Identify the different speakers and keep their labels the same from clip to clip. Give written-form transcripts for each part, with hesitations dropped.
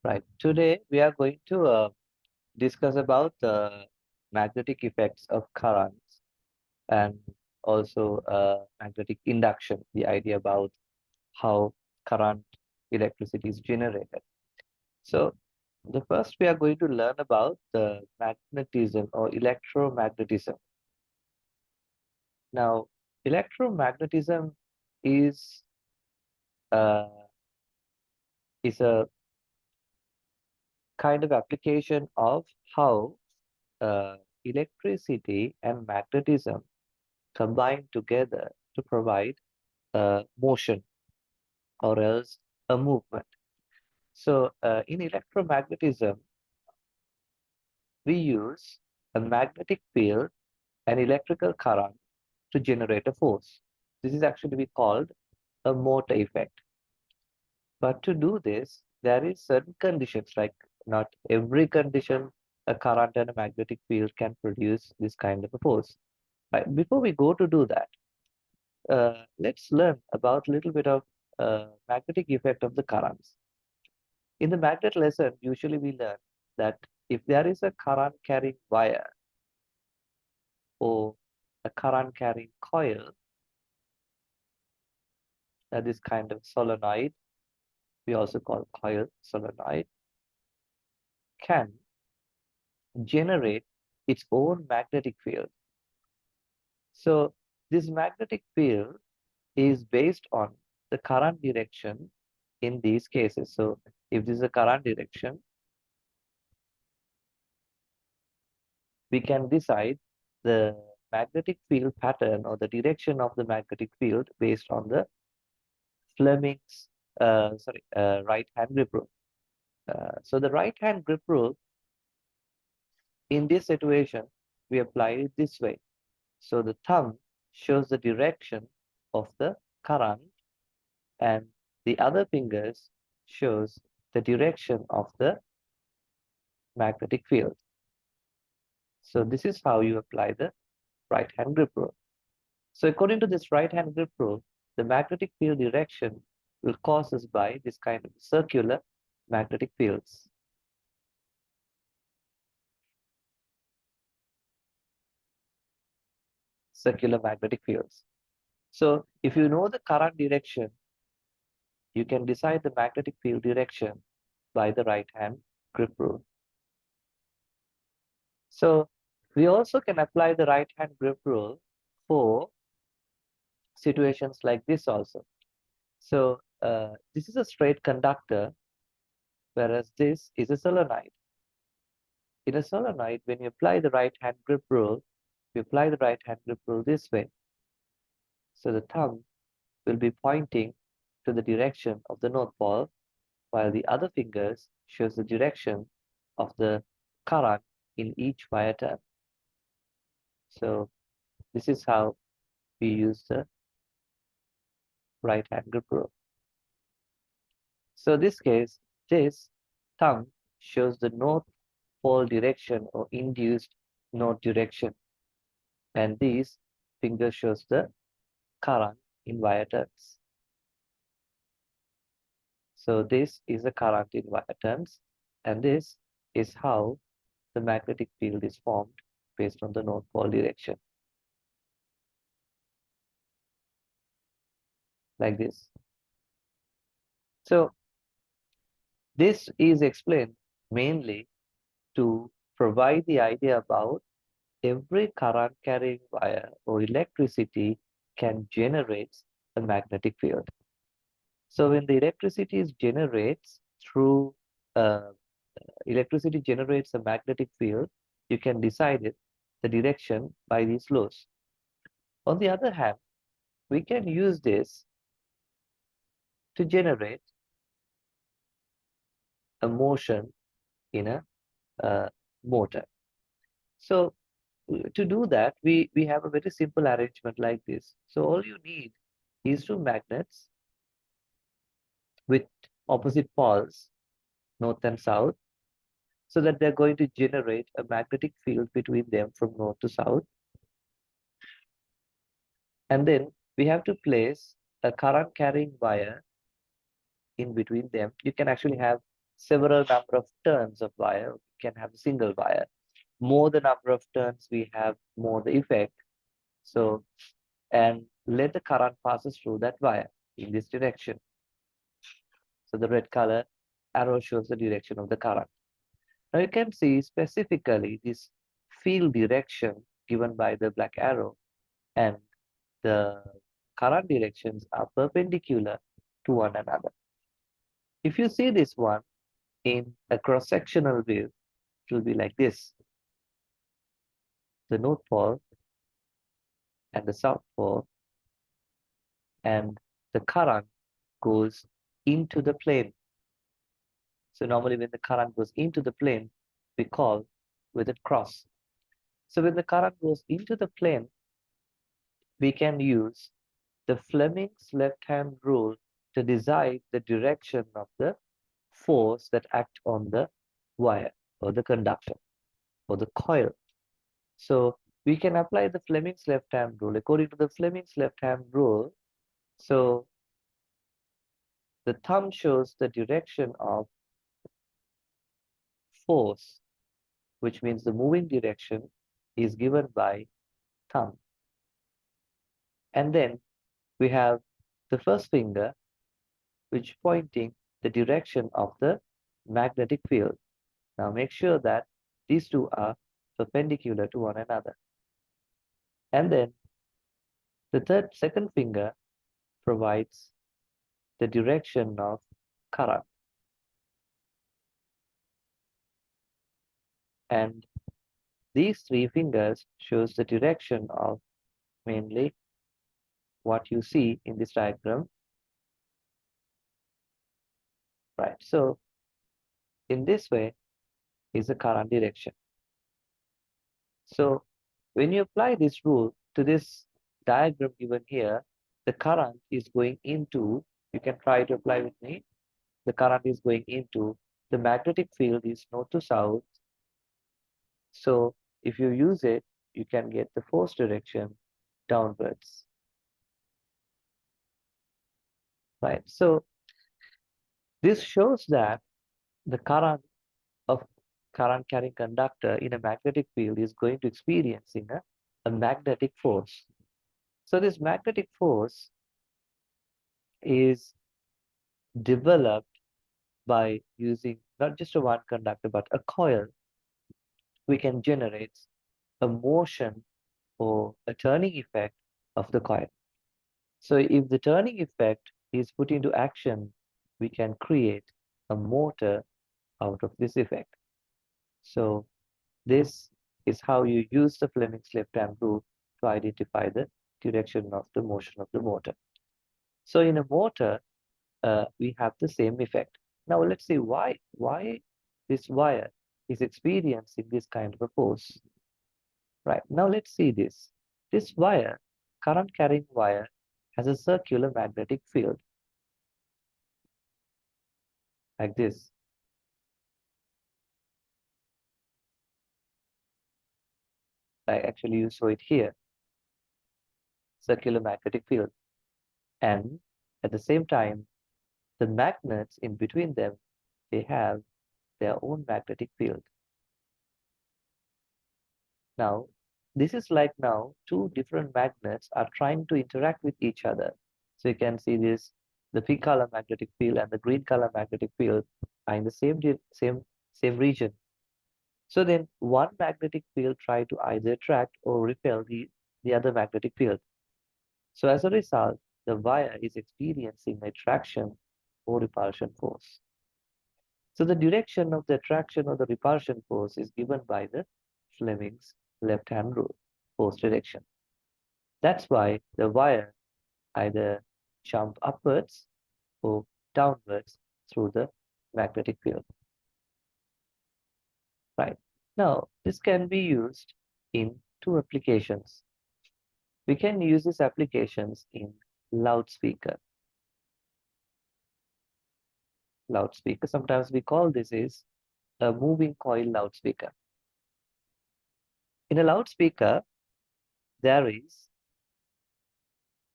Speaker 1: Right. Today we are going to discuss about the magnetic effects of currents and also magnetic induction, the idea about how current electricity is generated. So the first we are going to learn about the magnetism or electromagnetism. Now, electromagnetism is uh, is a kind of application of how uh, electricity and magnetism combine together to provide motion or else a movement. So in electromagnetism, we use a magnetic field and electrical current to generate a force. This is actually be called a motor effect. But to do this, there is certain conditions, like not every condition a current and a magnetic field can produce this kind of a force. Right? Before we go to do that, let's learn about a little bit of magnetic effect of the currents. In the magnet lesson, usually we learn that if there is a current carrying wire or a current carrying coil, this kind of solenoid, we also call coil solenoid, can generate its own magnetic field. So this magnetic field is based on the current direction in these cases. So if this is a current direction, we can decide the magnetic field pattern or the direction of the magnetic field based on the Fleming's right hand grip rule. So the right hand grip rule in this situation we apply it this way. So the thumb shows the direction of the current and the other fingers shows the direction of the magnetic field. So this is how you apply the right hand grip rule. So according to this right hand grip rule, the magnetic field direction will cause us by this kind of circular magnetic fields. Circular magnetic fields. So if you know the current direction, you can decide the magnetic field direction by the right hand grip rule. So we also can apply the right hand grip rule for situations like this also. So this is a straight conductor, whereas this is a solenoid. In a solenoid, when you apply the right hand grip rule, you apply the right hand grip rule this way. So the thumb will be pointing to the direction of the North Pole, while the other fingers shows the direction of the current in each wire turn. So this is how we use the right hand grip rule. So this case, this thumb shows the North Pole direction or induced north direction, and these fingers shows the current in wire turns. So this is a current in wire turns, and this is how the magnetic field is formed based on the North Pole direction. Like this. So this is explained mainly to provide the idea about every current carrying wire or electricity can generate a magnetic field. So when the electricity is generates through electricity generates a magnetic field, you can decide it, the direction by these laws. On the other hand, we can use this to generate a motion in a motor. So to do that, we have a very simple arrangement like this. So all you need is two magnets with opposite poles, north and south, so that they're going to generate a magnetic field between them from north to south. And then we have to place a current carrying wire in between them. You can actually have several number of turns of wire, we can have a single wire. More the number of turns we have, more the effect. So, and let the current passes through that wire in this direction. So the red color arrow shows the direction of the current. Now you can see specifically this field direction given by the black arrow, and the current directions are perpendicular to one another. If you see this one in a cross-sectional view, it will be like this. The North Pole and the South Pole, and the current goes into the plane. So normally when the current goes into the plane, we call with a cross. So when the current goes into the plane, we can use the Fleming's left-hand rule to decide the direction of the force that act on the wire or the conductor or the coil. So we can apply the Fleming's left-hand rule. According to the Fleming's left-hand rule, so the thumb shows the direction of force, which means the moving direction is given by thumb. And then we have the first finger, which pointing the direction of the magnetic field. Now make sure that these two are perpendicular to one another. And then the second finger provides the direction of current. And these three fingers shows the direction of mainly what you see in this diagram. Right. So in this way is the current direction. So when you apply this rule to this diagram given here, the current is going into, you can try to apply with me, the current is going into, the magnetic field is north to south. So if you use it, you can get the force direction downwards. Right. So this shows that the current of current carrying conductor in a magnetic field is going to experiencing a magnetic force. So this magnetic force is developed by using not just a one conductor, but a coil. We can generate a motion or a turning effect of the coil. So if the turning effect is put into action, we can create a motor out of this effect. So this is how you use the Fleming's left-hand rule to identify the direction of the motion of the motor. So in a motor, we have the same effect. Now let's see why this wire is experiencing this kind of a force. Right, now let's see this. This wire, current carrying wire, has a circular magnetic field like this. Actually, you saw it here, circular magnetic field. And at the same time, the magnets in between them, they have their own magnetic field. Now, this is like now two different magnets are trying to interact with each other. So you can see this, the pink color magnetic field and the green color magnetic field are in the same region. So then one magnetic field try to either attract or repel the other magnetic field. So as a result, the wire is experiencing attraction or repulsion force. So the direction of the attraction or the repulsion force is given by the Fleming's left-hand rule, force direction. That's why the wire either jump upwards or downwards through the magnetic field. Right. Now, this can be used in two applications. We can use these applications in loudspeaker. Loudspeaker, sometimes we call this is a moving coil loudspeaker. In a loudspeaker, there is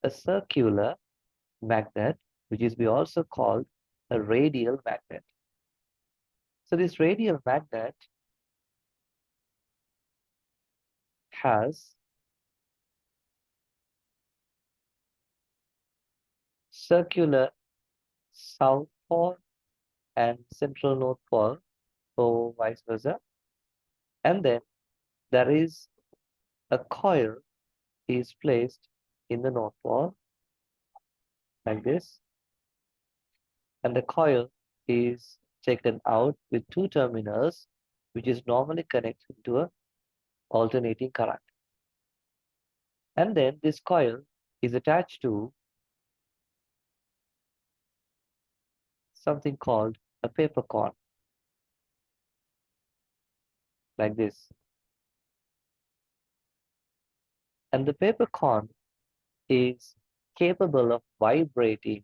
Speaker 1: a circular magnet, which is we also call a radial magnet. So this radial magnet has circular south pole and central north pole, or vice versa. And then there is a coil is placed in the north pole like this, and the coil is taken out with two terminals, which is normally connected to a alternating current. And then this coil is attached to something called a paper cone, like this. And the paper cone is capable of vibrating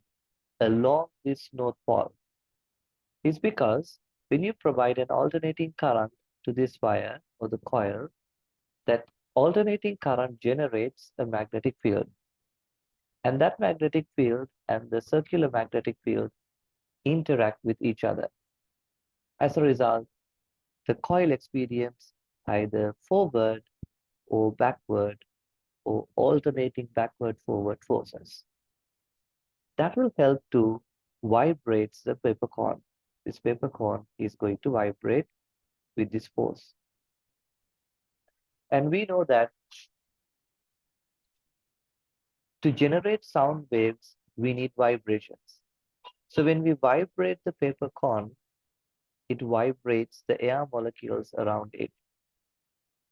Speaker 1: along this north pole. It's because when you provide an alternating current to this wire or the coil, that alternating current generates a magnetic field. And that magnetic field and the circular magnetic field interact with each other. As a result, the coil experiences either forward or backward or alternating backward-forward forces. That will help to vibrate the paper cone. This paper cone is going to vibrate with this force. And we know that to generate sound waves, we need vibrations. So when we vibrate the paper cone, it vibrates the air molecules around it.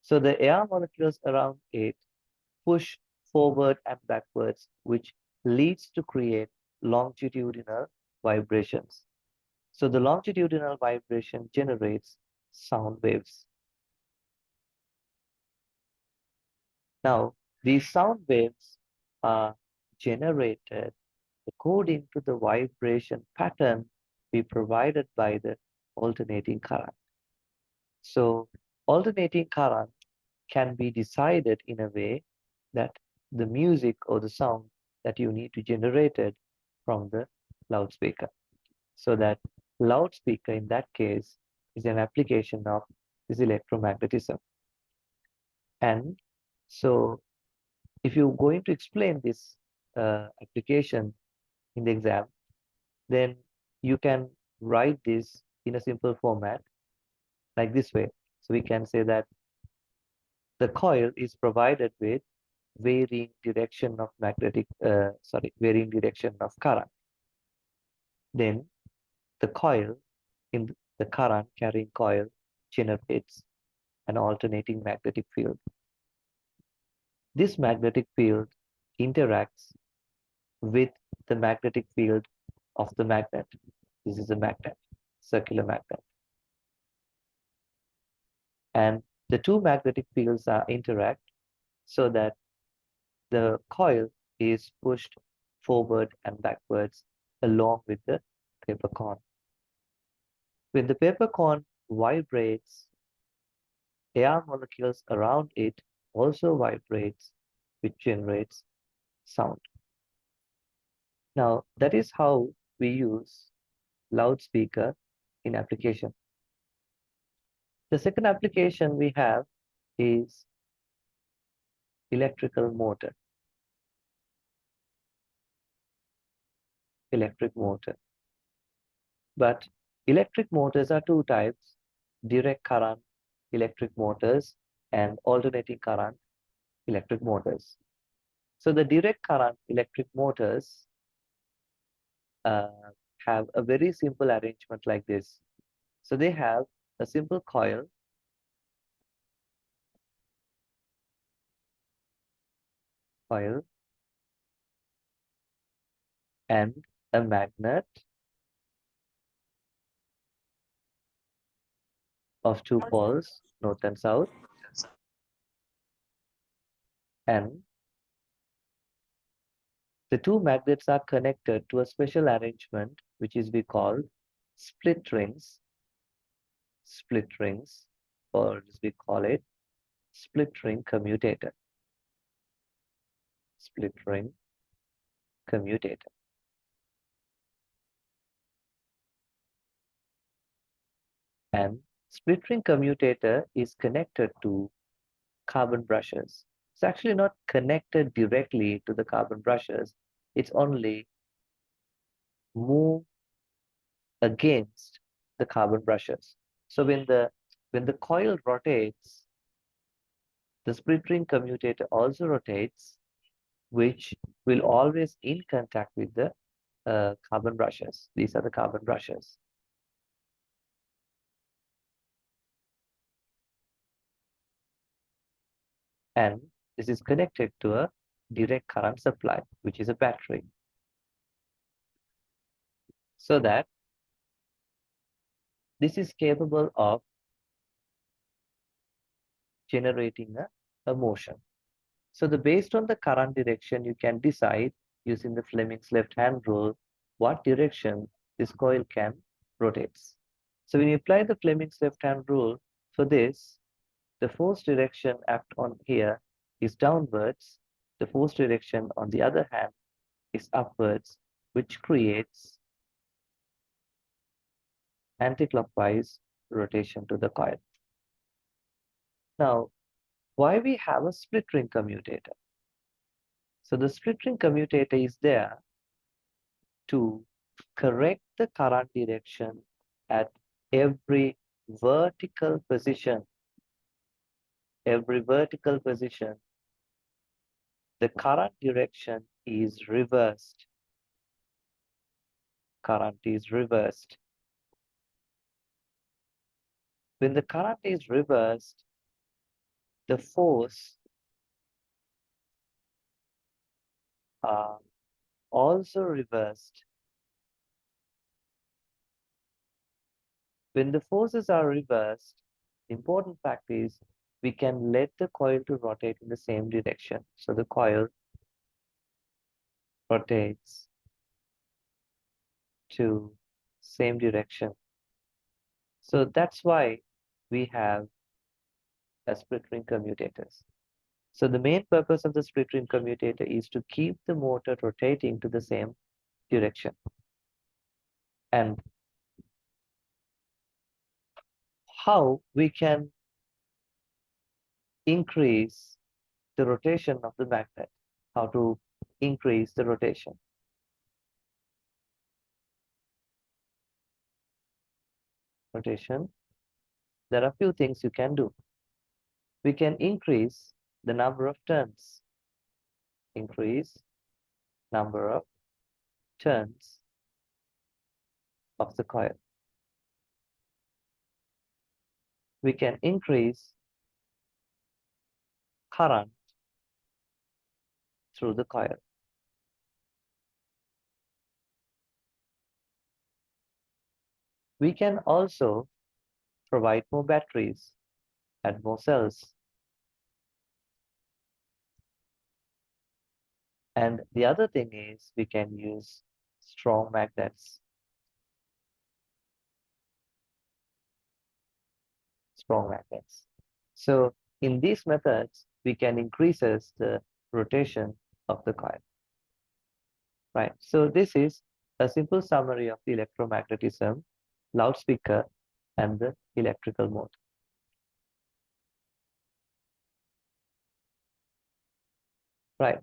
Speaker 1: So the air molecules around it push forward and backwards, which leads to create longitudinal vibrations. So the longitudinal vibration generates sound waves. Now, these sound waves are generated according to the vibration pattern be provided by the alternating current. So alternating current can be decided in a way that the music or the sound that you need to generate it from the loudspeaker. So that loudspeaker in that case is an application of this electromagnetism. And so if you're going to explain this application in the exam, then you can write this in a simple format like this way. So we can say that the coil is provided with varying direction of varying direction of current. Then the coil in the current carrying coil generates an alternating magnetic field. This magnetic field interacts with the magnetic field of the magnet. This is a magnet, circular magnet. And the two magnetic fields are interact so that the coil is pushed forward and backwards along with the paper cone. When the paper cone vibrates, air molecules around it also vibrates, which generates sound. Now, that is how we use loudspeaker in application. The second application we have is electrical motor. Electric motor. But electric motors are two types: direct current electric motors and alternating current electric motors. So the direct current electric motors uh, have a very simple arrangement like this. So they have a simple coil and a magnet of two poles, north and south, and the two magnets are connected to a special arrangement which is we call split rings, or as we call it, split ring commutator. Split ring commutator. . And split ring commutator is connected to carbon brushes. It's actually not connected directly to the carbon brushes. It's only moved against the carbon brushes. So when the coil rotates, the split ring commutator also rotates, which will always in contact with the carbon brushes. These are the carbon brushes. And this is connected to a direct current supply, which is a battery. So that this is capable of generating a motion. So based on the current direction, you can decide using the Fleming's left-hand rule what direction this coil can rotate. So when you apply the Fleming's left-hand rule for this, the force direction act on here is downwards. The force direction on the other hand is upwards, which creates anticlockwise rotation to the coil. Now, why we have a split ring commutator? So the split ring commutator is there to correct the current direction at every vertical position. Every vertical position, the current direction is reversed. Current is reversed. When the current is reversed, the force are also reversed. When the forces are reversed, the important fact is we can let the coil to rotate in the same direction. So the coil rotates to same direction. So that's why we have a split ring commutators. So the main purpose of the split ring commutator is to keep the motor rotating to the same direction. And how we can increase the rotation of the magnet? How to increase the rotation? Rotation. There are a few things you can do. We can increase the number of turns. Increase number of turns of the coil. We can increase current through the coil. We can also provide more batteries, add more cells. And the other thing is we can use strong magnets. Strong magnets. So in these methods, we can increases the rotation of the coil. Right. So this is a simple summary of the electromagnetism, loudspeaker, and the electrical mode. Right.